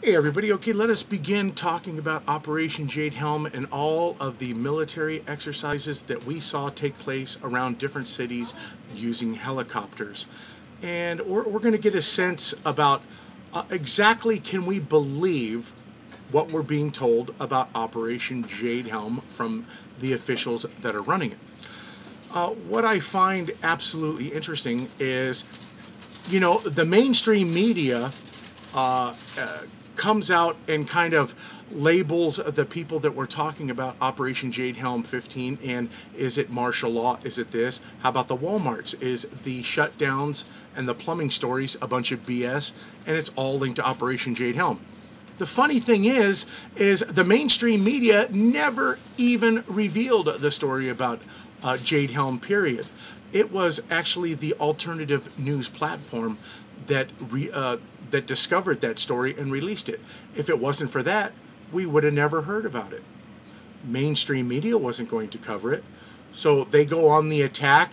Hey everybody, okay, let us begin talking about Operation Jade Helm and all of the military exercises that we saw take place around different cities using helicopters. And we're going to get a sense about exactly can we believe what we're being told about Operation Jade Helm from the officials that are running it. What I find absolutely interesting is, you know, the mainstream media comes out and kind of labels the people that we're talking about Operation Jade Helm 15, and is it martial law? Is it this? How about the Walmarts? Is the shutdowns and the plumbing stories a bunch of BS, and it's all linked to Operation Jade Helm? The funny thing is the mainstream media never even revealed the story about Jade Helm, period. It was actually the alternative news platform that that discovered that story and released it. If it wasn't for that, we would have never heard about it. Mainstream media wasn't going to cover it, so they go on the attack.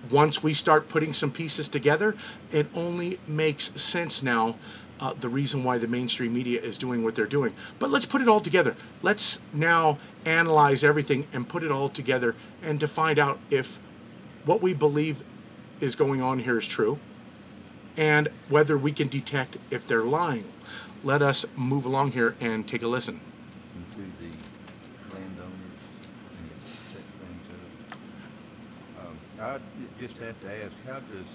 Once we start putting some pieces together, it only makes sense now, the reason why the mainstream media is doing what they're doing. But let's put it all together. Let's now analyze everything and put it all together and to find out if what we believe is going on here is true, and whether we can detect if they're lying. Let us move along here and take a listen. To the landowners and set things up. I just have to ask, how does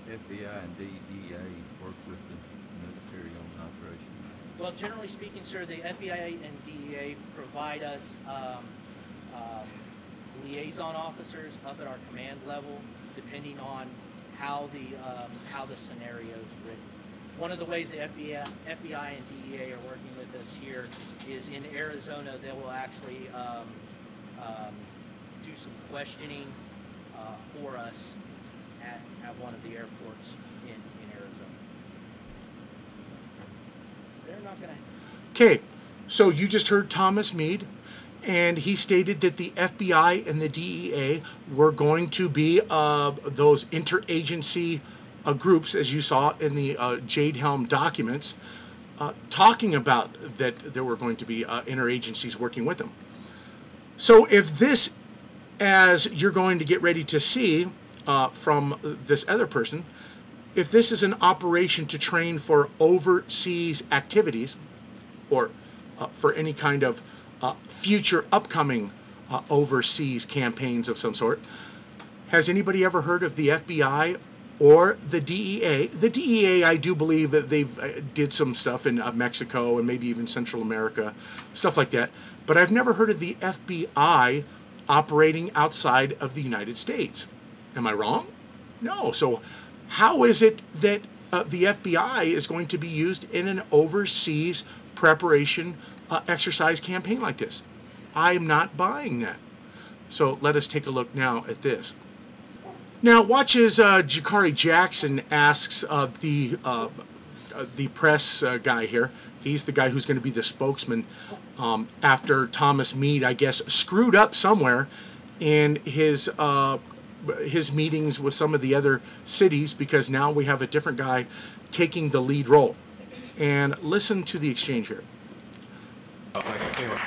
FBI and DEA work with the military on operations? Well, generally speaking, sir, the FBI and DEA provide us liaison officers up at our command level, depending on how the scenario is written. One of the ways the FBI and DEA are working with us here is in Arizona. They will actually do some questioning for us at one of the airports in Arizona. They're not going to. Okay, so you just heard Thomas Meade, and he stated that the FBI and the DEA were going to be those interagency groups, as you saw in the Jade Helm documents, talking about that there were going to be interagencies working with them. So if this, as you're going to get ready to see from this other person, if this is an operation to train for overseas activities, or for any kind of future upcoming overseas campaigns of some sort. Has anybody ever heard of the FBI or the DEA? The DEA, I do believe that they've did some stuff in Mexico and maybe even Central America, stuff like that. But I've never heard of the FBI operating outside of the United States. Am I wrong? No. So how is it that the FBI is going to be used in an overseas preparation exercise campaign like this? I'm not buying that. So let us take a look now at this. Now watch as Jakari Jackson asks the press guy here. He's the guy who's going to be the spokesman after Thomas Meade, I guess, screwed up somewhere in his meetings with some of the other cities, because now we have a different guy taking the lead role. And listen to the exchange here. Anyway,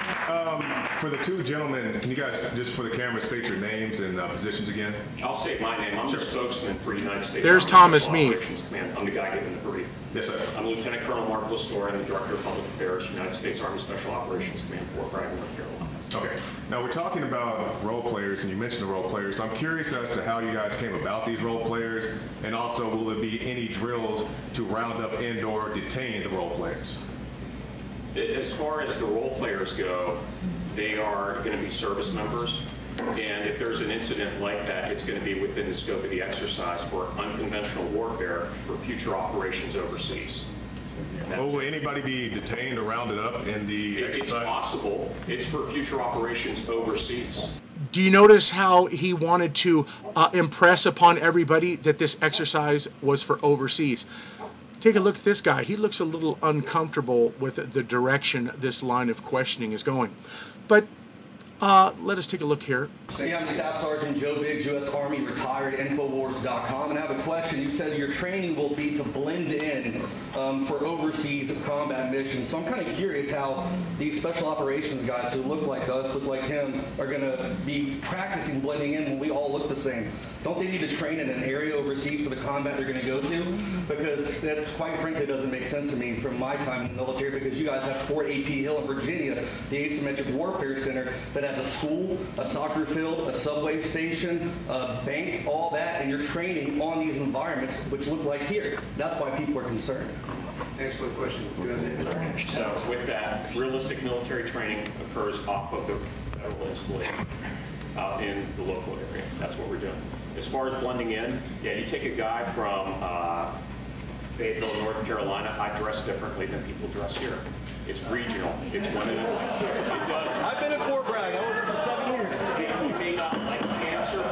for the two gentlemen, can you guys, just for the camera, state your names and positions again? I'll state my name. I'm the spokesman for United States There's Army Thomas Special Meade. Operations Command. I'm the guy giving the brief. Yes, sir. I'm Lieutenant Colonel Mark Lestor. I'm the Director of Public Affairs, United States Army Special Operations Command, Fort Bragg, North Carolina. Okay. Now we're talking about role players, and you mentioned the role players. So I'm curious as to how you guys came about these role players, and also will there be any drills to round up and/or detain the role players? As far as the role players go, they are going to be service members, and if there's an incident like that, it's going to be within the scope of the exercise for unconventional warfare for future operations overseas. Will anybody be detained or rounded up in the exercise? It's possible. It's for future operations overseas. Do you notice how he wanted to impress upon everybody that this exercise was for overseas? Take a look at this guy. He looks a little uncomfortable with the direction this line of questioning is going. But let us take a look here. Hey, I'm Staff Sergeant Joe Biggs, U.S. Army, retired, Infowars.com, and I have a question. You said your training will be to blend in for overseas combat missions. So I'm kind of curious how these special operations guys who look like us, look like him, are going to be practicing blending in when we all look the same. Don't they need to train in an area overseas for the combat they're going to go to? Because that, quite frankly, doesn't make sense to me from my time in the military, because you guys have Fort A.P. Hill in Virginia, the Asymmetric Warfare Center, that has a school, a soccer field, a subway station, a bank, all that, and you're training on these environments, which look like here. That's why people are concerned. Excellent question. Go ahead. So with that, realistic military training occurs off of the federal installation out in the local area. That's what we're doing. As far as blending in, yeah, you take a guy from Fayetteville, North Carolina, I dress differently than people dress here. It's regional. It's one of the... It does. I've been at Fort Bragg. I was there for 7 years. You may not like the answer,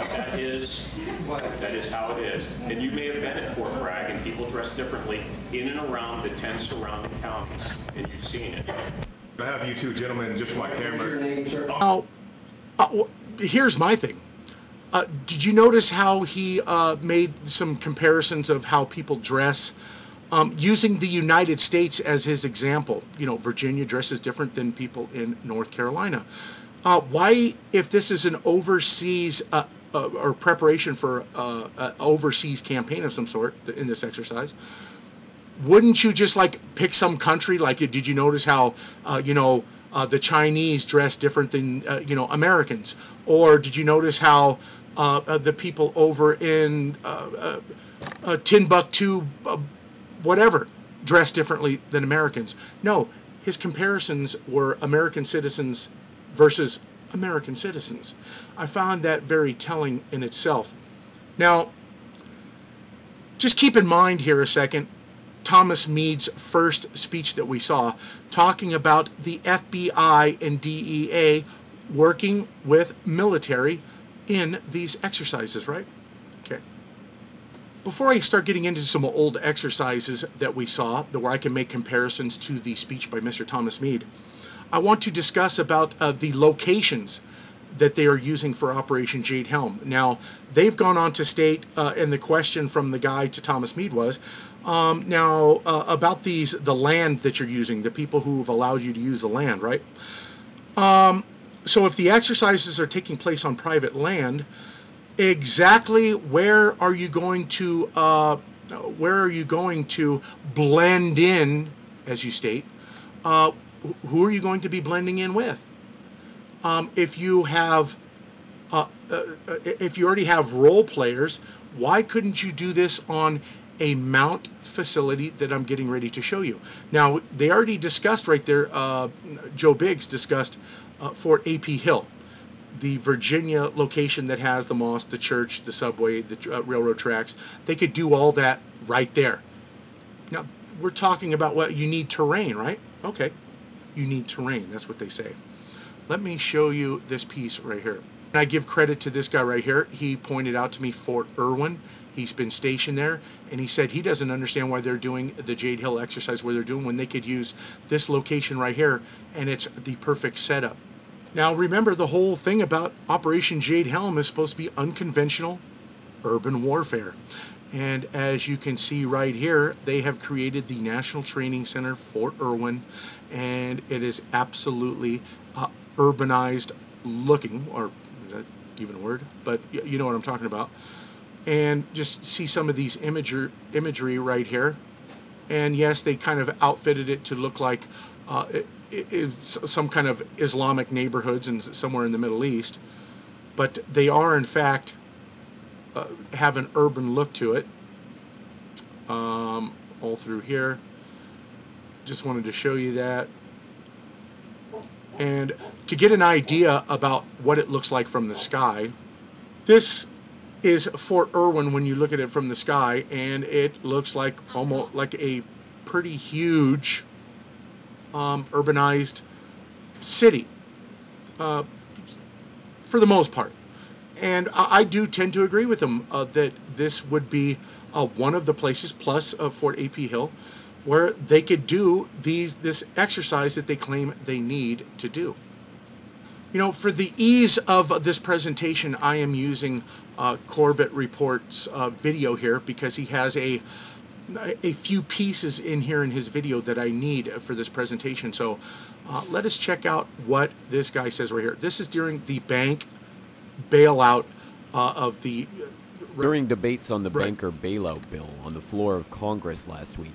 but that is how it is. And you may have been at Fort Bragg, and people dress differently in and around the 10 surrounding counties, and you've seen it. I have you two gentlemen just for my camera. Now, here's my thing. Did you notice how he made some comparisons of how people dress, using the United States as his example? You know, Virginia dresses different than people in North Carolina. Why, if this is an overseas or preparation for an overseas campaign of some sort in this exercise, wouldn't you just like pick some country? Like, did you notice how, the Chinese dress different than, Americans? Or did you notice how the people over in Timbuktu, whatever, dress differently than Americans? No, his comparisons were American citizens versus American citizens. I found that very telling in itself. Now, just keep in mind here a second, Thomas Meade's first speech that we saw, talking about the FBI and DEA working with military in these exercises, right? Okay. Before I start getting into some old exercises that we saw, where I can make comparisons to the speech by Mr. Thomas Meade, I want to discuss about the locations that they are using for Operation Jade Helm. Now, they've gone on to state, and the question from the guy to Thomas Meade was, about the land that you're using, the people who have allowed you to use the land, right? So if the exercises are taking place on private land, exactly where are you going to blend in, as you state? Who are you going to be blending in with? If you already have role players, why couldn't you do this on a mount facility that I'm getting ready to show you? Now, they already discussed right there, Joe Biggs discussed Fort A.P. Hill, the Virginia location that has the mosque, the church, the subway, the railroad tracks. They could do all that right there. Now, we're talking about what you need terrain, right? Okay, you need terrain. That's what they say. Let me show you this piece right here. I give credit to this guy right here. He pointed out to me Fort Irwin. He's been stationed there, and he said he doesn't understand why they're doing the Jade Hill exercise where they're doing when they could use this location right here, and it's the perfect setup. Now remember, the whole thing about Operation Jade Helm is supposed to be unconventional urban warfare. And as you can see right here, they have created the National Training Center, Fort Irwin, and it is absolutely urbanized looking, or is that even a word? But you know what I'm talking about. And just see some of these imagery right here. And yes, they kind of outfitted it to look like some kind of Islamic neighborhoods and somewhere in the Middle East. But they are, in fact, have an urban look to it. All through here. Just wanted to show you that. And to get an idea about what it looks like from the sky, this is Fort Irwin when you look at it from the sky, and it looks like almost like a pretty huge urbanized city for the most part. And I do tend to agree with them that this would be one of the places, plus Fort A.P. Hill, where they could do this exercise that they claim they need to do. You know, for the ease of this presentation, I am using Corbett Report's video here, because he has a a few pieces in here in his video that I need for this presentation. So let us check out what this guy says right here. This is during the bank bailout of the... During debates on the Right. banker bailout bill on the floor of Congress last week,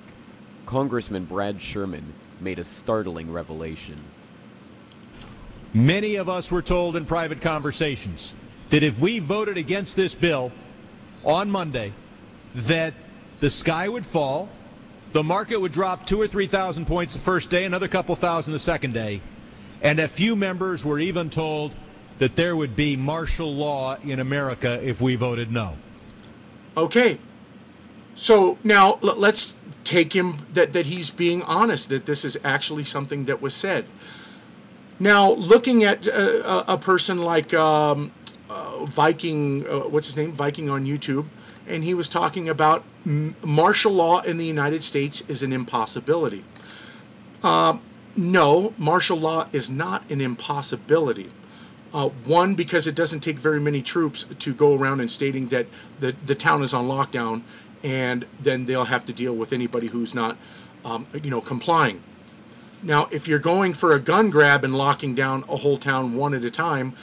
Congressman Brad Sherman made a startling revelation. Many of us were told in private conversations that if we voted against this bill on Monday, that the sky would fall, the market would drop 2,000 or 3,000 points the first day, another couple thousand the second day, and a few members were even told that there would be martial law in America if we voted no. Okay, so now let's take him that he's being honest, that this is actually something that was said. Now, looking at a person like Viking, what's his name? Viking on YouTube, and he was talking about martial law in the United States is an impossibility. No, martial law is not an impossibility. One, because it doesn't take very many troops to go around and stating that the town is on lockdown, and then they'll have to deal with anybody who's not, complying. Now, if you're going for a gun grab and locking down a whole town one at a time,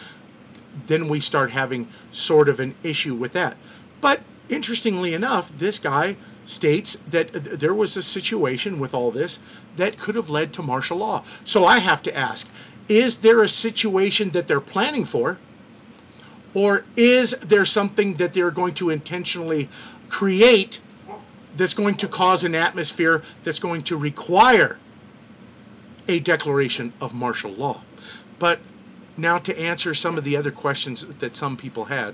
then we start having sort of an issue with that. But interestingly enough, this guy states that there was a situation with all this that could have led to martial law. So I have to ask, is there a situation that they're planning for? Or is there something that they're going to intentionally create that's going to cause an atmosphere that's going to require a declaration of martial law? But now to answer some of the other questions that some people had.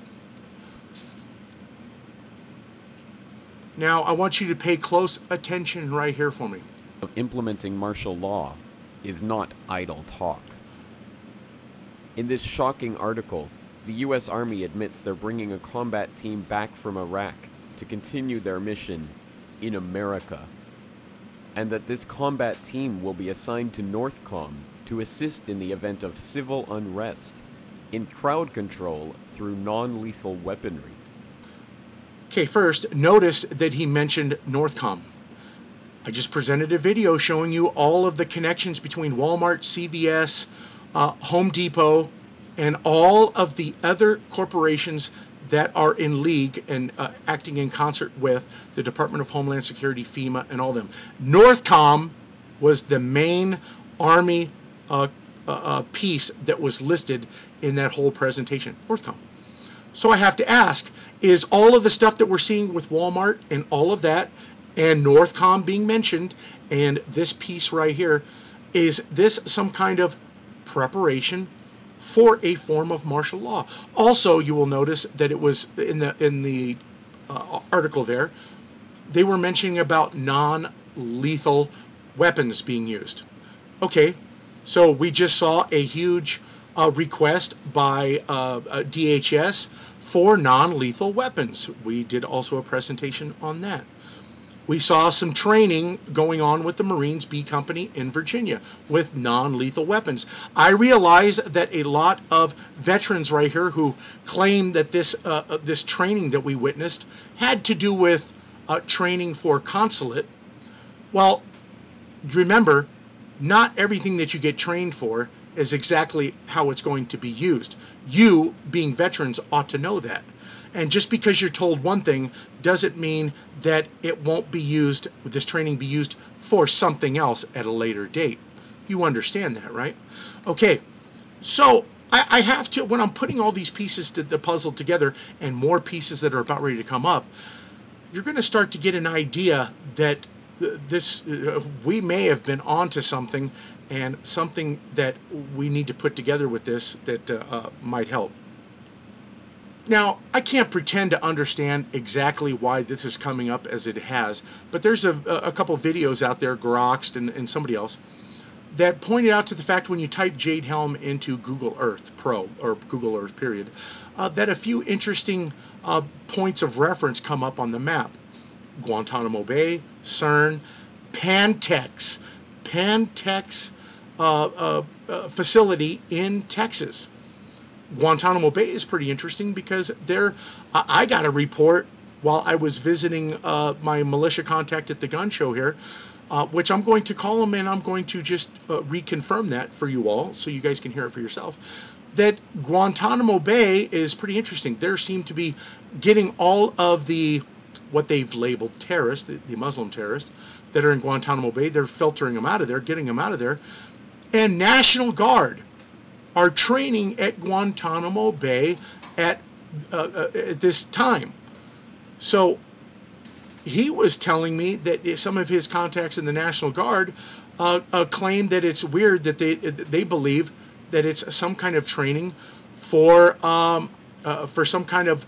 Now I want you to pay close attention right here for me. Of implementing martial law is not idle talk. In this shocking article, the U.S. Army admits they're bringing a combat team back from Iraq to continue their mission in America, and that this combat team will be assigned to NORTHCOM to assist in the event of civil unrest, in crowd control through non-lethal weaponry. Okay, first, notice that he mentioned NORTHCOM. I just presented a video showing you all of the connections between Walmart, CVS, Home Depot, and all of the other corporations that are in league and acting in concert with the Department of Homeland Security, FEMA, and all them. NORTHCOM was the main Army piece that was listed in that whole presentation. NORTHCOM. So I have to ask, is all of the stuff that we're seeing with Walmart and all of that, and NORTHCOM being mentioned, and this piece right here, is this some kind of preparation for a form of martial law? Also, you will notice that it was in the article there, they were mentioning about non-lethal weapons being used. Okay, so we just saw a huge request by DHS for non-lethal weapons. We did also a presentation on that. We saw some training going on with the Marines B Company in Virginia with non-lethal weapons. I realize that a lot of veterans right here who claim that this training that we witnessed had to do with training for consulate. Well, remember, not everything that you get trained for is exactly how it's going to be used. You, being veterans, ought to know that. And just because you're told one thing doesn't mean that it won't be used, this training be used for something else at a later date. You understand that, right? Okay, so I have to, when I'm putting all these pieces to the puzzle together and more pieces that are about ready to come up, you're going to start to get an idea that we may have been onto something, and something that we need to put together with this that might help. Now, I can't pretend to understand exactly why this is coming up as it has, but there's a couple videos out there, Groxed and somebody else, that pointed out to the fact when you type Jade Helm into Google Earth Pro, or Google Earth period, that a few interesting points of reference come up on the map. Guantanamo Bay, CERN, Pantex facility in Texas. Guantanamo Bay is pretty interesting because I got a report while I was visiting my militia contact at the gun show here, which I'm going to call him, and I'm going to just reconfirm that for you all so you guys can hear it for yourself, that Guantanamo Bay is pretty interesting. There seem to be getting all of the, what they've labeled terrorists, the Muslim terrorists that are in Guantanamo Bay, they're filtering them out of there, getting them out of there. And National Guard are training at Guantanamo Bay at this time. So he was telling me that some of his contacts in the National Guard claim that it's weird that they believe that it's some kind of training for some kind of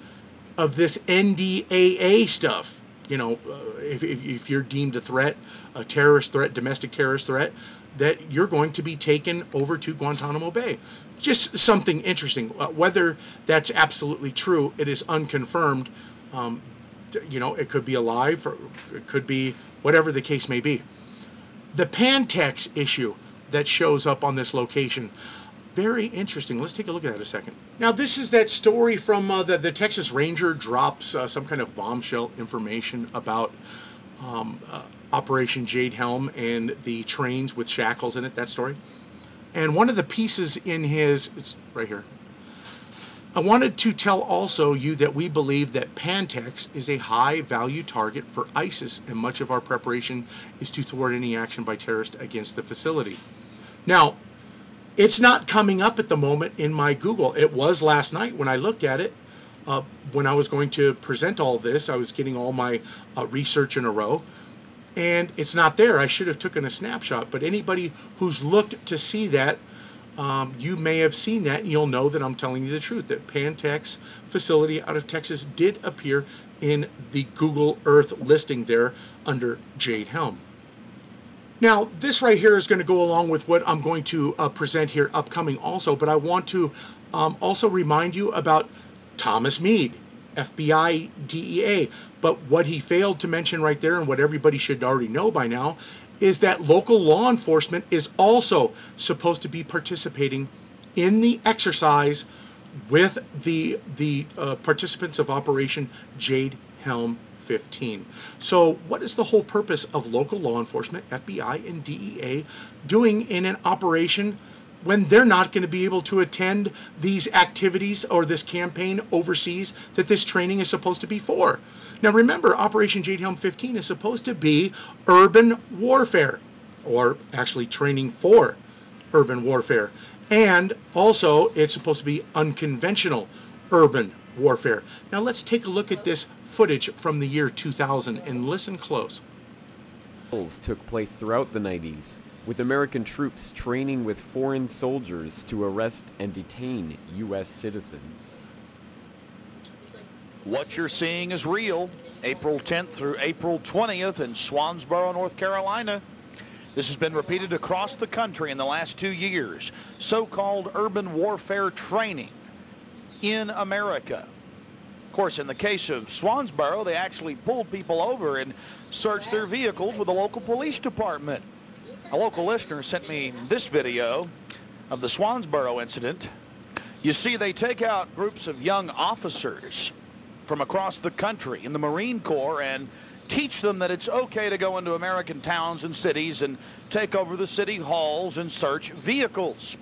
this NDAA stuff. You know, if you're deemed a threat, a terrorist threat, domestic terrorist threat, that you're going to be taken over to Guantanamo Bay. Just something interesting. Whether that's absolutely true, it is unconfirmed. You know, it could be a lie, or it could be whatever the case may be. The Pantex issue that shows up on this location, very interesting. Let's take a look at that a second. Now, this is that story from the Texas Ranger drops some kind of bombshell information about Operation Jade Helm and the trains with shackles in it, that story. And one of the pieces in his, it's right here. I wanted to tell also you that we believe that Pantex is a high-value target for ISIS, and much of our preparation is to thwart any action by terrorists against the facility. Now, it's not coming up at the moment in my Google. It was last night when I looked at it. When I was going to present all this, I was getting all my research in a row, and it's not there. I should have taken a snapshot, but anybody who's looked to see that, you may have seen that, and you'll know that I'm telling you the truth, that Pantex facility out of Texas did appear in the Google Earth listing there under Jade Helm. Now, this right here is going to go along with what I'm going to present here upcoming also, but I want to also remind you about Thomas Meade, FBI, DEA. But what he failed to mention right there, and what everybody should already know by now, is that local law enforcement is also supposed to be participating in the exercise with the participants of Operation Jade Helm 15. So what is the whole purpose of local law enforcement, FBI and DEA, doing in an operation when they're not going to be able to attend these activities or this campaign overseas that this training is supposed to be for? Now remember, Operation Jade Helm 15 is supposed to be urban warfare, or actually training for urban warfare. And also, it's supposed to be unconventional urban warfare. Now let's take a look at this footage from the year 2000 and listen close. Took place throughout the 90s, with American troops training with foreign soldiers to arrest and detain U.S. citizens. What you're seeing is real. April 10th through April 20th in Swansboro, North Carolina. This has been repeated across the country in the last 2 years. So-called urban warfare training in America. Of course, in the case of Swansboro, they actually pulled people over and searched their vehicles with the local police department. A local listener sent me this video of the Swansboro incident. You see, they take out groups of young officers from across the country in the Marine Corps and teach them that it's okay to go into American towns and cities and take over the city halls and search vehicles.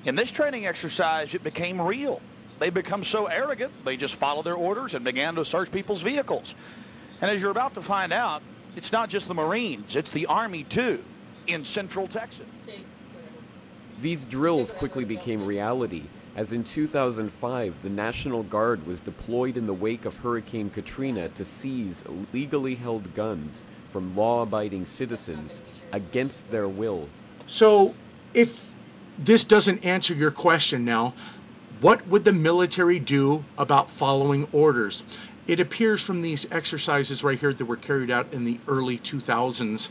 In this training exercise, it became real. They become so arrogant, they just followed their orders and began to search people's vehicles. And as you're about to find out, it's not just the Marines, it's the Army too, in Central Texas. These drills quickly became reality, as in 2005, the National Guard was deployed in the wake of Hurricane Katrina to seize legally held guns from law-abiding citizens against their will. So, if this doesn't answer your question now, what would the military do about following orders? It appears from these exercises right here that were carried out in the early 2000s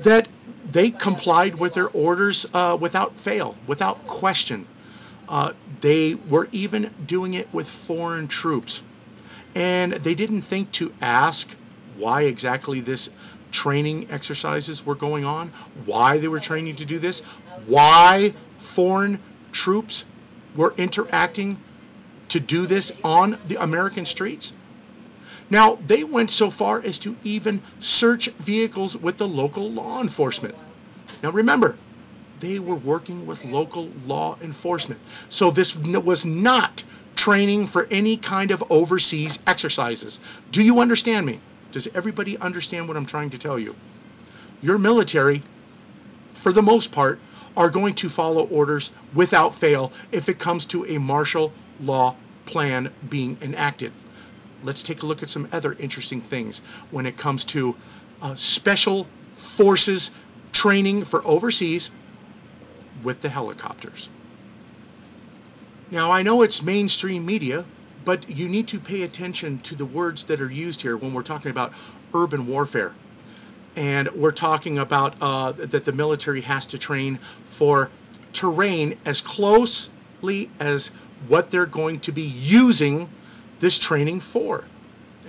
that they complied with their orders without fail, without question. They were even doing it with foreign troops. And they didn't think to ask why exactly this training exercises were going on, why they were training to do this, why foreign troops were interacting to do this on the American streets. Now, they went so far as to even search vehicles with the local law enforcement. Now remember, they were working with local law enforcement. So this was not training for any kind of overseas exercises. Do you understand me? Does everybody understand what I'm trying to tell you? Your military, for the most part, are going to follow orders without fail if it comes to a martial law plan being enacted. Let's take a look at some other interesting things when it comes to special forces training for overseas with the helicopters. Now, I know it's mainstream media, but you need to pay attention to the words that are used here when we're talking about urban warfare. And we're talking about that the military has to train for terrain as closely as what they're going to be using this training for.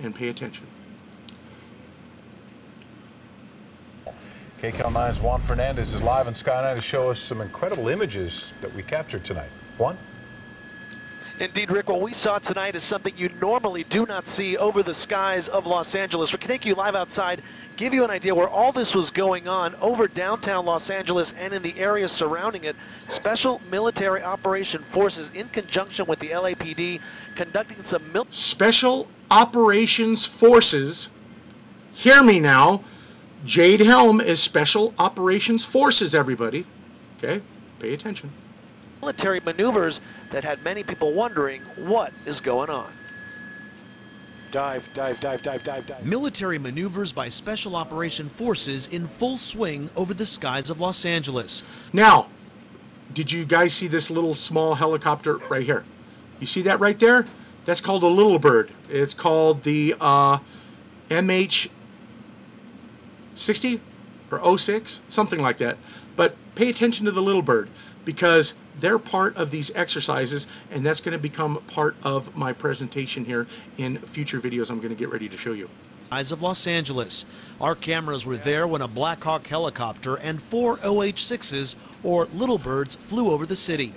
And pay attention. KCAL 9's Juan Fernandez is live on Sky 9 to show us some incredible images that we captured tonight. Juan? Indeed, Rick, what we saw tonight is something you normally do not see over the skies of Los Angeles. We can take you live outside, give you an idea where all this was going on over downtown Los Angeles and in the area surrounding it. Special Military Operation Forces, in conjunction with the LAPD, conducting some Special Operations Forces, hear me now, Jade Helm is Special Operations Forces, everybody. Okay, pay attention. military maneuvers that had many people wondering what is going on. Dive, dive, dive, dive, dive, dive. Military maneuvers by Special Operation Forces in full swing over the skies of Los Angeles. Now, did you guys see this little small helicopter right here? You see that right there? That's called a Little Bird. It's called the MH-60 or 06, something like that. But pay attention to the Little Bird because they're part of these exercises, and that's going to become part of my presentation here in future videos I'm going to get ready to show you. Eyes of Los Angeles. Our cameras were there when a Black Hawk helicopter and 4 OH-6s, or Little Birds, flew over the city.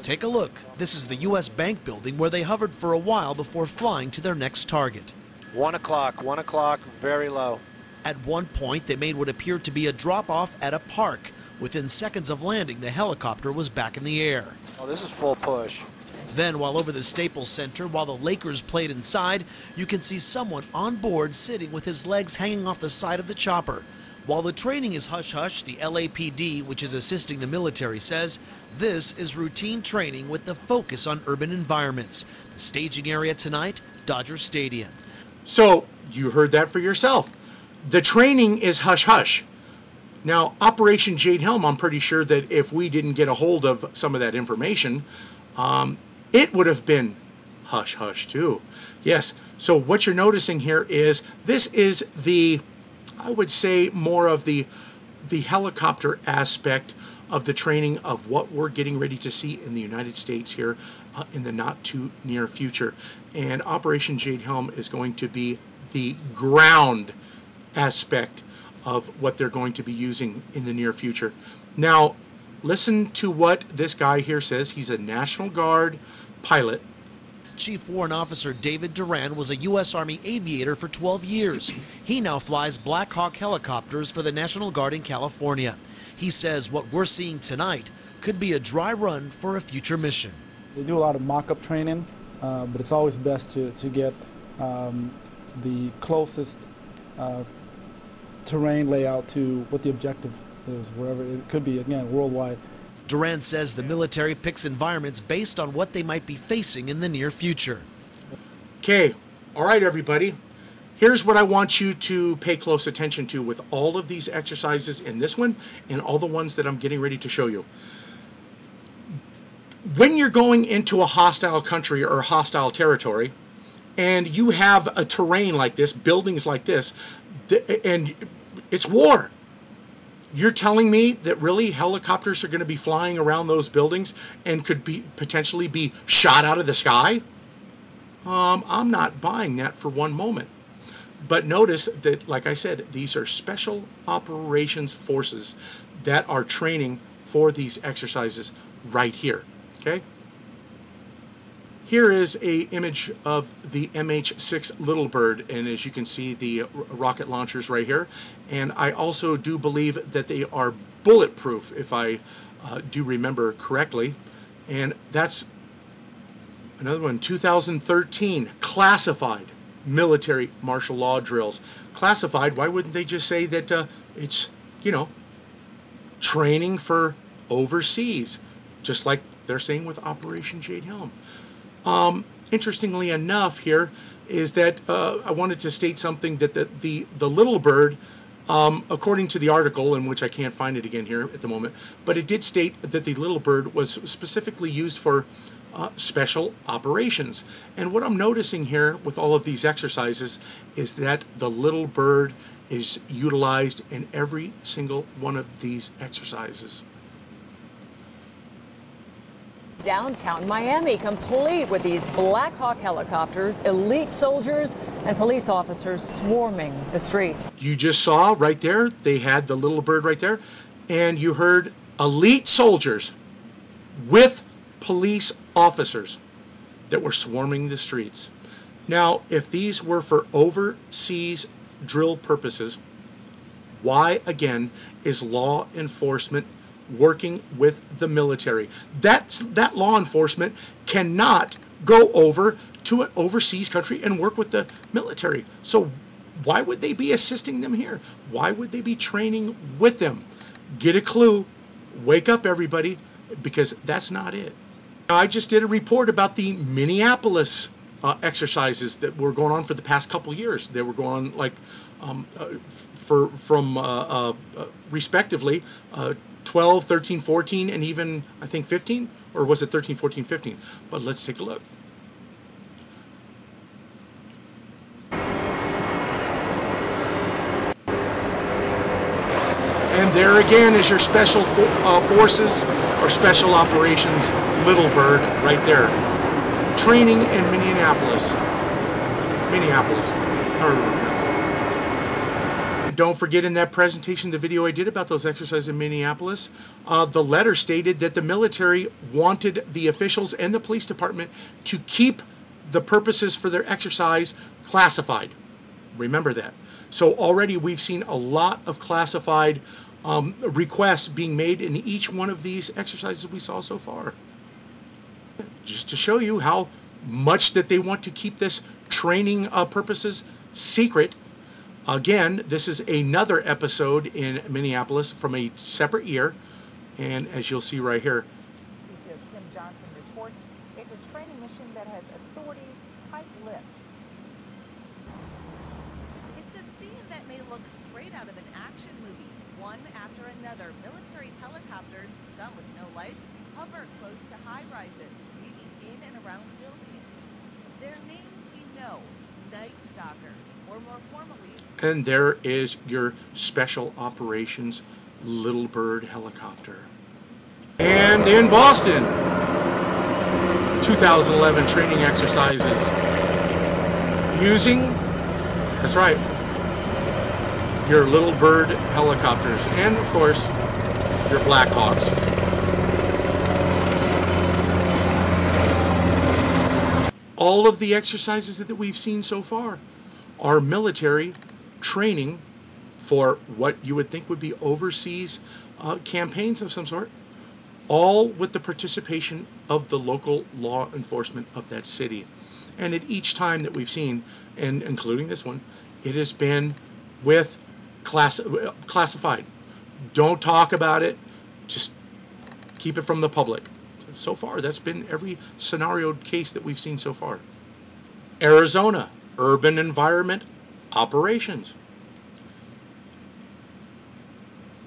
Take a look. This is the U.S. Bank building where they hovered for a while before flying to their next target. 1 o'clock, very low. At one point, they made what appeared to be a drop-off at a park. Within seconds of landing, the helicopter was back in the air. Oh, this is full push. Then, while over the Staples Center, while the Lakers played inside, you can see someone on board sitting with his legs hanging off the side of the chopper. While the training is hush-hush, the LAPD, which is assisting the military, says this is routine training with the focus on urban environments. The staging area tonight, Dodger Stadium. So, you heard that for yourself. The training is hush-hush. Now, Operation Jade Helm, I'm pretty sure that if we didn't get a hold of some of that information, it would have been hush-hush too. Yes, so what you're noticing here is this is the, I would say, more of the helicopter aspect of the training of what we're getting ready to see in the United States here in the not too near future. And Operation Jade Helm is going to be the ground aspect of what they're going to be using in the near future. Now, listen to what this guy here says. He's a National Guard pilot. Chief Warrant Officer David Duran was a U.S. Army aviator for 12 years. He now flies Black Hawk helicopters for the National Guard in California. He says what we're seeing tonight could be a dry run for a future mission. They do a lot of mock-up training, but it's always best to get the closest terrain layout to what the objective is, wherever it could be, again, worldwide. Duran says the military picks environments based on what they might be facing in the near future. Okay, all right, everybody. Here's what I want you to pay close attention to with all of these exercises in this one and all the ones that I'm getting ready to show you. When you're going into a hostile country or hostile territory, and you have a terrain like this, buildings like this, and it's war. You're telling me that really helicopters are going to be flying around those buildings and could be potentially be shot out of the sky? I'm not buying that for one moment. But notice that, like I said, these are special operations forces that are training for these exercises right here. Okay? Here is a image of the MH-6 Little Bird, and as you can see, the rocket launchers right here. And I also do believe that they are bulletproof, if I do remember correctly. And that's another one, 2013, classified military martial law drills. Classified, why wouldn't they just say that it's, you know, training for overseas, just like they're saying with Operation Jade Helm. Interestingly enough here is that I wanted to state something that the Little Bird, according to the article, in which I can't find it again here at the moment, but it did state that the Little Bird was specifically used for special operations. And what I'm noticing here with all of these exercises is that the Little Bird is utilized in every single one of these exercises. Downtown Miami, complete with these Black Hawk helicopters, elite soldiers and police officers swarming the streets. You just saw right there, they had the Little Bird right there, and you heard elite soldiers with police officers that were swarming the streets. Now, if these were for overseas drill purposes, why again is law enforcement working with the military? That law enforcement cannot go over to an overseas country and work with the military. So why would they be assisting them here? Why would they be training with them? Get a clue. Wake up, everybody, because that's not it. Now, I just did a report about the Minneapolis exercises that were going on for the past couple years. They were going on like from respectively 12, 13, 14, and even I think 15, or was it 13, 14, 15? But let's take a look. And there again is your special forces or special operations Little Bird right there. Training in Minneapolis. However you want to pronounce it. And don't forget, in that presentation, the video I did about those exercises in Minneapolis, the letter stated that the military wanted the officials and the police department to keep the purposes for their exercise classified. Remember that. So already we've seen a lot of classified requests being made in each one of these exercises we saw so far. Just to show you how much that they want to keep this training purposes secret. Again, this is another episode in Minneapolis from a separate year, and as you'll see right here. CCO's Kim Johnson reports it's a training mission that has authorities tight-lipped. It's a scene that may look straight out of an action movie. One after another, military helicopters, some with no lights, hover close to high-rises, weaving in and around buildings. Their name we know, Night Stalkers, or more formally... And there is your Special Operations Little Bird helicopter. And in Boston, 2011 training exercises using, that's right, your Little Bird helicopters, and of course, your Black Hawks. All of the exercises that we've seen so far are military training for what you would think would be overseas campaigns of some sort, all with the participation of the local law enforcement of that city. And at each time that we've seen, and including this one, it has been with classified. Don't talk about it, just keep it from the public. So far, that's been every scenario case that we've seen so far. Arizona, urban environment operations.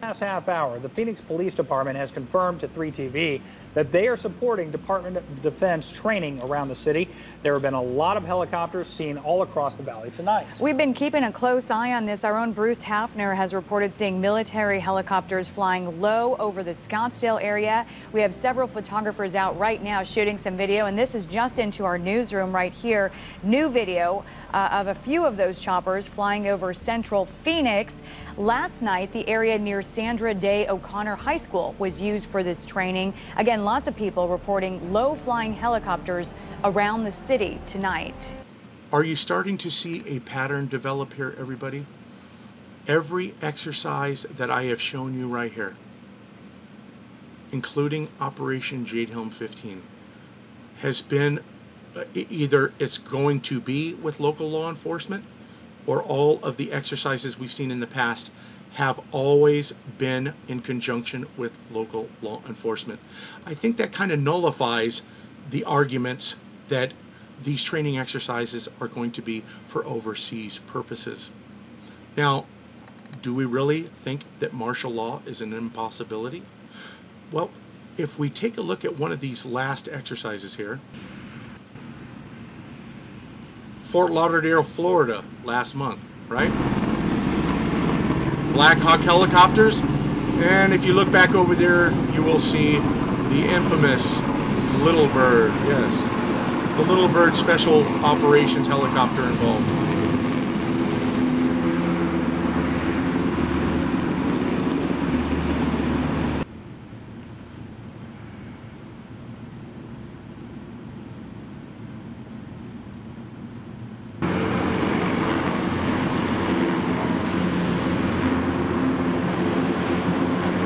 Last half hour, the Phoenix Police Department has confirmed to 3TV that they are supporting Department of Defense training around the city. There have been a lot of helicopters seen all across the valley tonight. We've been keeping a close eye on this. Our own Bruce Hafner has reported seeing military helicopters flying low over the Scottsdale area. We have several photographers out right now shooting some video, and this is just into our newsroom right here. New video of a few of those choppers flying over central Phoenix. Last night, the area near Sandra Day O'Connor High School was used for this training. Again, lots of people reporting low-flying helicopters around the city tonight. Are you starting to see a pattern develop here, everybody? Every exercise that I have shown you right here, including Operation Jade Helm 15, has been either it's going to be with local law enforcement, or all of the exercises we've seen in the past have always been in conjunction with local law enforcement. I think that kind of nullifies the arguments that these training exercises are going to be for overseas purposes. Now, do we really think that martial law is an impossibility? Well, if we take a look at one of these last exercises here, Fort Lauderdale, Florida, last month, right? Black Hawk helicopters, and if you look back over there, you will see the infamous Little Bird, yes, the Little Bird Special Operations helicopter involved.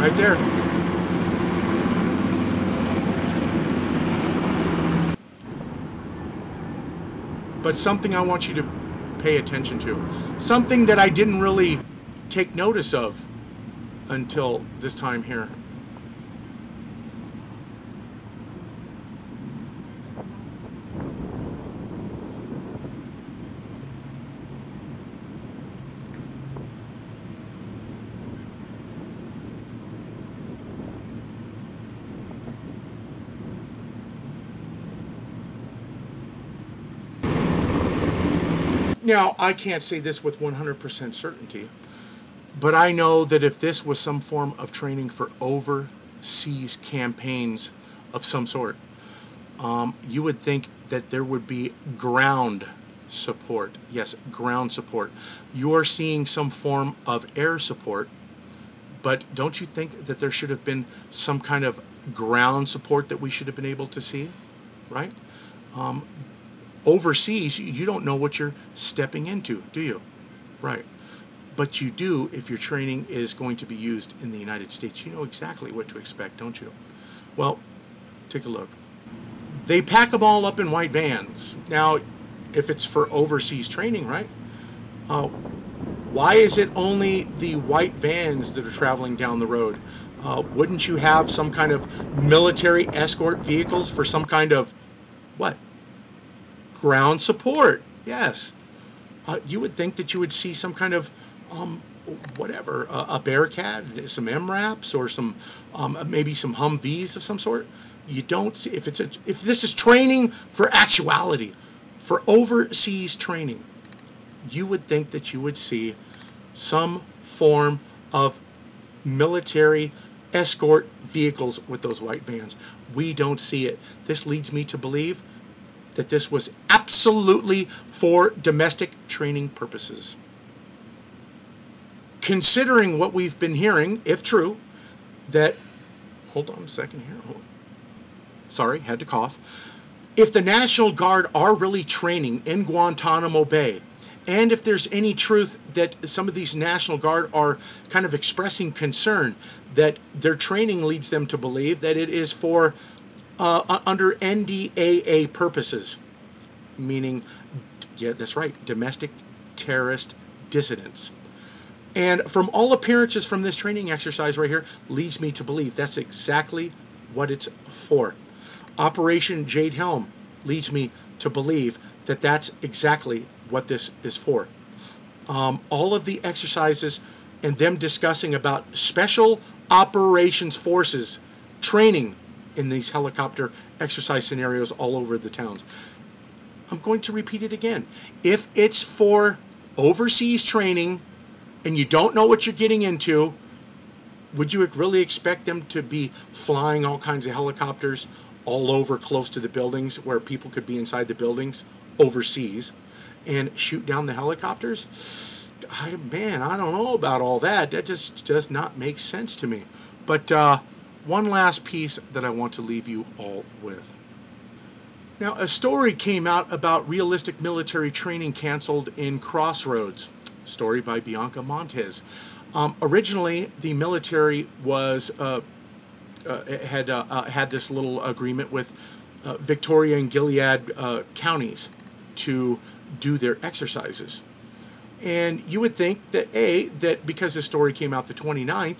Right there. But something I want you to pay attention to. Something that I didn't really take notice of until this time here. Now, I can't say this with 100% certainty, but I know that if this was some form of training for overseas campaigns of some sort, you would think that there would be ground support. Yes, ground support. You are seeing some form of air support, but don't you think that there should have been some kind of ground support that we should have been able to see, right? Overseas, you don't know what you're stepping into, do you? Right. But you do if your training is going to be used in the United States. You know exactly what to expect, don't you? Well, take a look. They pack them all up in white vans. Now, if it's for overseas training, right? Why is it only the white vans that are traveling down the road? Wouldn't you have some kind of military escort vehicles for some kind of, what? Ground support, yes. You would think that you would see some kind of, whatever, a Bearcat, some MRAPs, or some, maybe some Humvees of some sort. You don't see, if this is training for actuality, for overseas training, you would think that you would see some form of military escort vehicles with those white vans. We don't see it. This leads me to believe that this was absolutely for domestic training purposes. Considering what we've been hearing, if true, that, hold on a second here, sorry, had to cough. If the National Guard are really training in Guantanamo Bay, and if there's any truth that some of these National Guard are kind of expressing concern that their training leads them to believe that it is for under NDAA purposes, meaning, yeah, that's right, domestic terrorist dissidents. And from all appearances from this training exercise right here leads me to believe that's exactly what it's for. Operation Jade Helm leads me to believe that that's exactly what this is for. All of the exercises and them discussing about special operations forces training in these helicopter exercise scenarios all over the towns. I'm going to repeat it again. If it's for overseas training and you don't know what you're getting into, would you really expect them to be flying all kinds of helicopters all over close to the buildings where people could be inside the buildings overseas and shoot down the helicopters? Man, I don't know about all that. That just does not make sense to me. But one last piece that I want to leave you all with. Now, a story came out about realistic military training canceled in Crossroads. Story by Bianca Montez. Originally, the military was had this little agreement with Victoria and Gilead counties to do their exercises. And you would think that that because the story came out the 29th,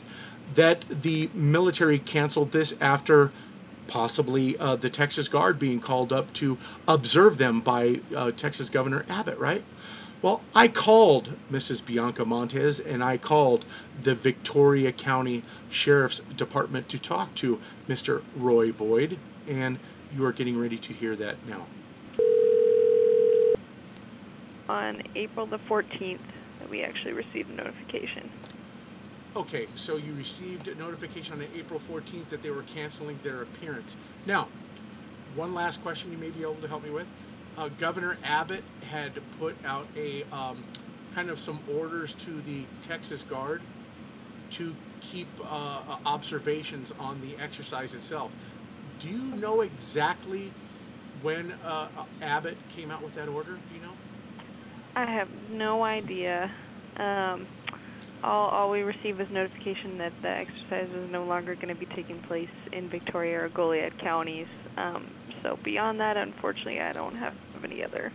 that the military canceled this after possibly the Texas Guard being called up to observe them by Texas Governor Abbott, right? Well, I called Mrs. Bianca Montez and I called the Victoria County Sheriff's Department to talk to Mr. Roy Boyd, and you are getting ready to hear that now. On April the 14th, we actually received a notification. Okay, so you received a notification on April 14th that they were canceling their appearance. Now, one last question you may be able to help me with. Governor Abbott had put out a kind of some orders to the Texas Guard to keep observations on the exercise itself. Do you know exactly when Abbott came out with that order? Do you know? I have no idea. All we received was notification that the exercise is no longer going to be taking place in Victoria or Goliad counties. So beyond that, unfortunately, I don't have any other.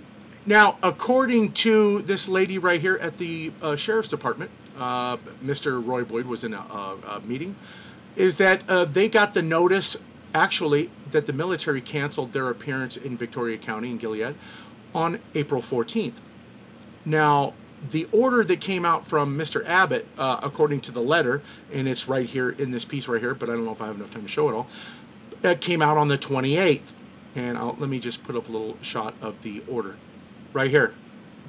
Now, according to this lady right here at the Sheriff's Department, Mr. Roy Boyd was in a meeting, is that they got the notice, actually, that the military canceled their appearance in Victoria County in Gilead on April 14th. Now, the order that came out from Mr. Abbott, according to the letter, and it's right here in this piece right here, but I don't know if I have enough time to show it all, that came out on the 28th. And let me just put up a little shot of the order. Right here,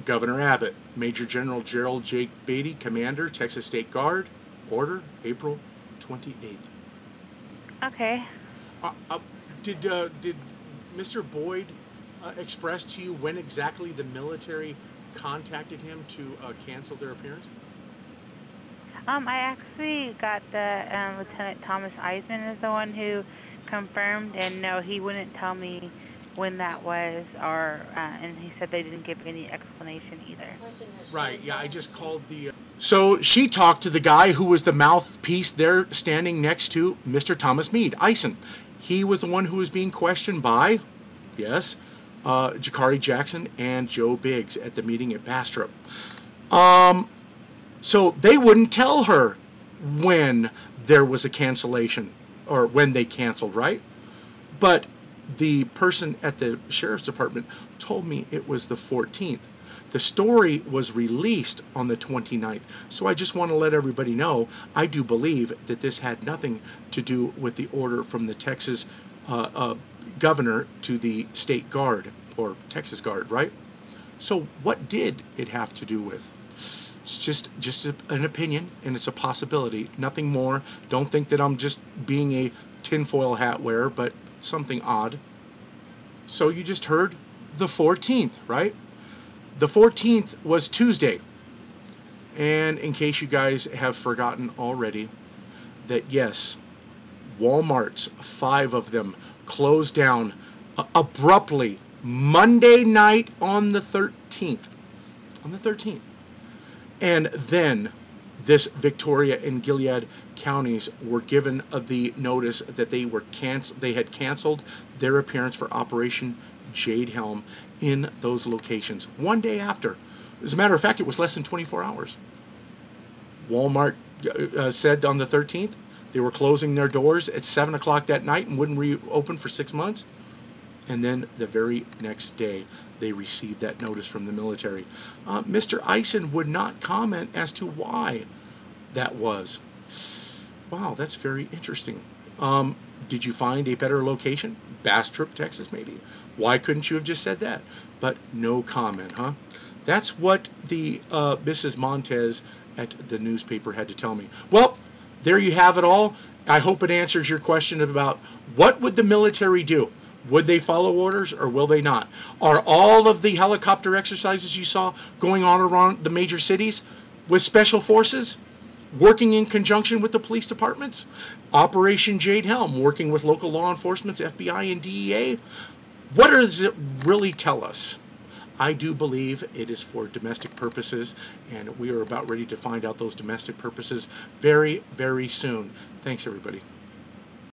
Governor Abbott, Major General Gerald J. Beatty, Commander, Texas State Guard, order, April 28th. Okay. Did Mr. Boyd express to you when exactly the military contacted him to cancel their appearance? I actually got the Lieutenant Thomas Eisman is the one who confirmed, and no, he wouldn't tell me when that was, or and he said they didn't give any explanation either. Right, yeah, I just called the... So she talked to the guy who was the mouthpiece there standing next to Mr. Thomas Meade, Eisen. He was the one who was being questioned by, yes, Jakari Jackson and Joe Biggs at the meeting at Bastrop. So they wouldn't tell her when there was a cancellation or when they canceled, right? But the person at the Sheriff's Department told me it was the 14th. The story was released on the 29th. So I just want to let everybody know, I do believe that this had nothing to do with the order from the Texas governor to the State Guard, or Texas Guard, right? So what did it have to do with? It's just an opinion, and it's a possibility, nothing more. Don't think that I'm just being a tinfoil hat wearer, but something odd. So you just heard the 14th, right? The 14th was Tuesday. And in case you guys have forgotten already, that yes, Walmarts, 5 of them, closed down abruptly Monday night on the 13th. On the 13th. And then this Victoria and Gilead counties were given the notice that they had canceled their appearance for Operation Jade Helm in those locations. One day after. As a matter of fact, it was less than 24 hours. Walmart said on the 13th they were closing their doors at 7 o'clock that night and wouldn't reopen for 6 months. And then the very next day, they received that notice from the military. Mr. Eisen would not comment as to why that was. Wow, that's very interesting. Did you find a better location? Bastrop, Texas, maybe? Why couldn't you have just said that? But no comment, huh? That's what the Mrs. Montez at the newspaper had to tell me. Well, there you have it all. I hope it answers your question about what would the military do? Would they follow orders or will they not? Are all of the helicopter exercises you saw going on around the major cities with special forces working in conjunction with the police departments? Operation Jade Helm working with local law enforcement, FBI and DEA? What does it really tell us? I do believe it is for domestic purposes, and we are about ready to find out those domestic purposes very, very soon. Thanks, everybody.